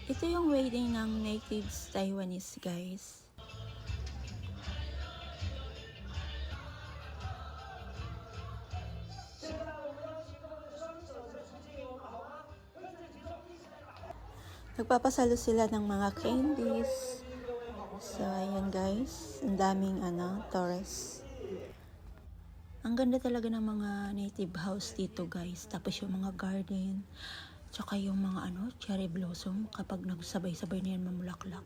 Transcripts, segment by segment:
Ito yung wedding ng natives Taiwanese, guys. Nagpapasalo sila ng mga candies. So, ayan guys. Ang daming tourists. Ang ganda talaga ng mga native house dito, guys. Tapos yung mga garden. Tsaka yung mga cherry blossom. Kapag nagsabay-sabay na yan mamulaklak.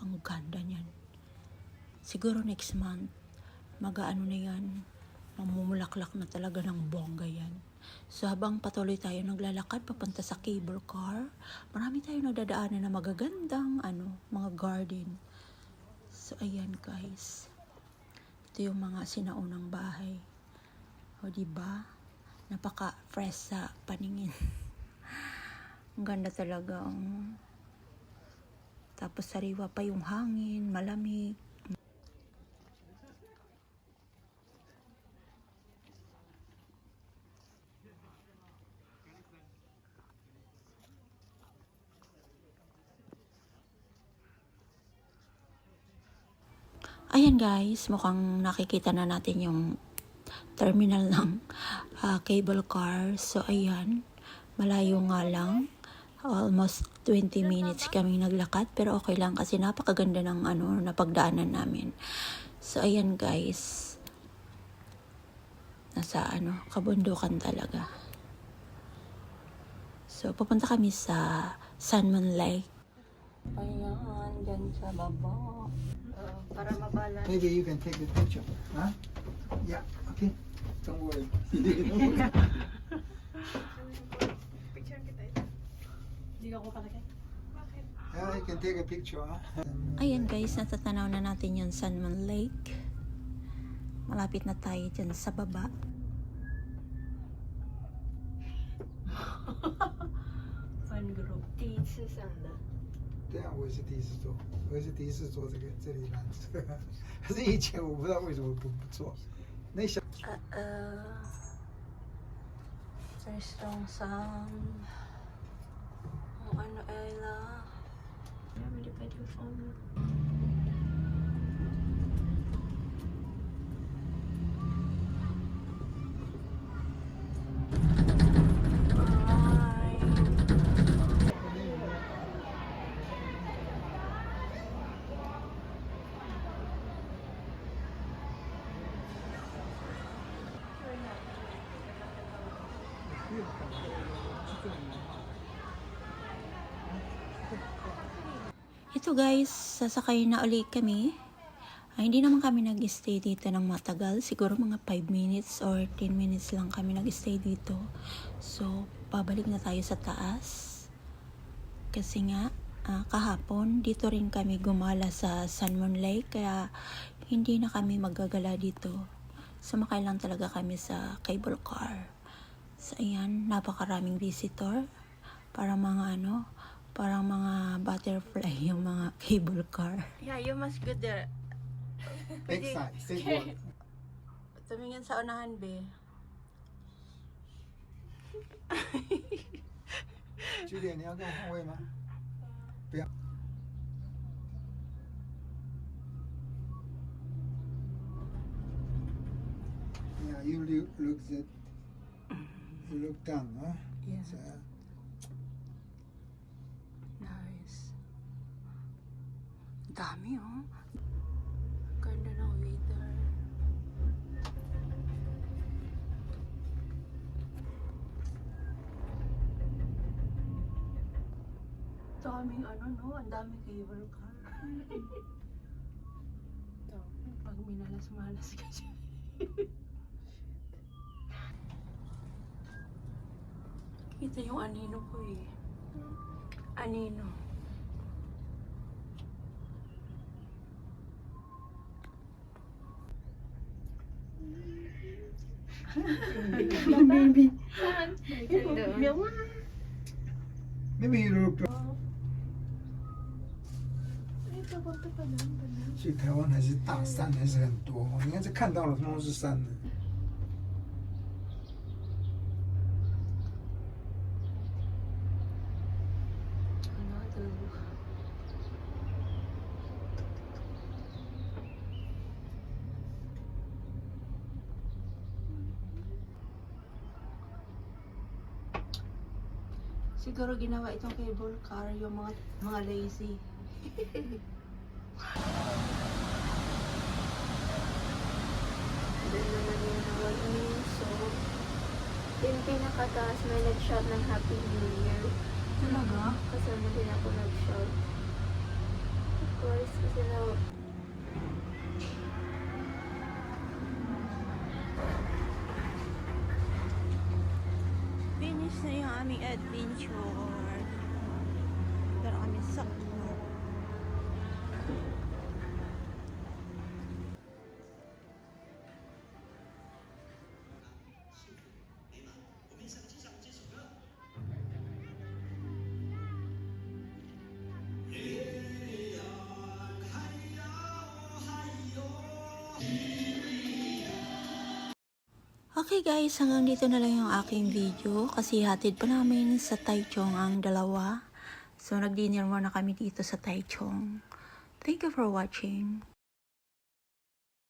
Ang ganda niyan. Siguro next month, na yan. Mamumulaklak na talaga ng bongga yan. So habang patuloy tayo naglalakad papunta sa cable car, marami tayong nagdadaanan na magagandang mga garden. So ayan guys. Ito yung mga sinaunang bahay. O diba? Napaka-fresh sa paningin. Ang ganda talaga. Tapos sariwa pa yung hangin, malamig. Ayan guys, mukhang nakikita na natin yung terminal ng cable car. So ayan, malayo nga lang. Almost 20 minutes kaming naglakad, pero okay lang kasi napakaganda ng napagdaanan namin. So ayan guys, nasa kabundukan talaga. So pupunta kami sa Sanmon Lake. Ayan, dyan sa baba. Para mabalance. Maybe you can take the picture. Huh? Yeah, okay. Don't worry. Yeah, you can take a picture. Huh? Ayan guys, natatanaw na natin yung Sanmon Lake. Malapit na tayo dyan sa baba. Fan group. 第一次上的。对啊，我也是第一次做，我也是第一次做这里缆车，可是以前我不知道为什么不做。那小There's some Ella. Hindi pwede yung phone mo. Ito guys, sasakay na ulit kami. Hindi naman kami nag-stay dito ng matagal. Siguro mga 5 minutes or 10 minutes lang kami nag-stay dito. So, pabalik na tayo sa taas. Kasi nga, kahapon, dito rin kami gumala sa Sanmon Lake. Kaya, hindi na kami magagala dito. Sumakay lang talaga kami sa cable car. So, ayan, napakaraming visitor. Para mga parang mga butterfly yung mga cable car. Yeah, you must go there. Next time, say what? Tumingin sa unahan, be. Julia, 你要跟我换位吗？不要。Yeah, you look down, huh? Yeah. So, Nice. Dami, oh. Ganda ng weather. Daming ang daming cable car. Ito, pag minalas-malas ka siya. Kita yung anino ko eh. Anino. Baby. maybe you look. 去台湾还是大山还是很多，你看这看到了通通是山的。Another Siguro ginawa itong cable car yung mga lazy. Doon naman yung nawalin. So, yung pinakataas may nag-shout ng Happy New Year. Talaga? Kasama din ako nag-shout. Of course, kasi Finish na yung aming adventure. Pero kami sakto. Okay guys, hanggang dito na lang yung aking video kasi hatid pa namin sa Taichung ang dalawa. So nag-dinner muna kami dito sa Taichung. Thank you for watching.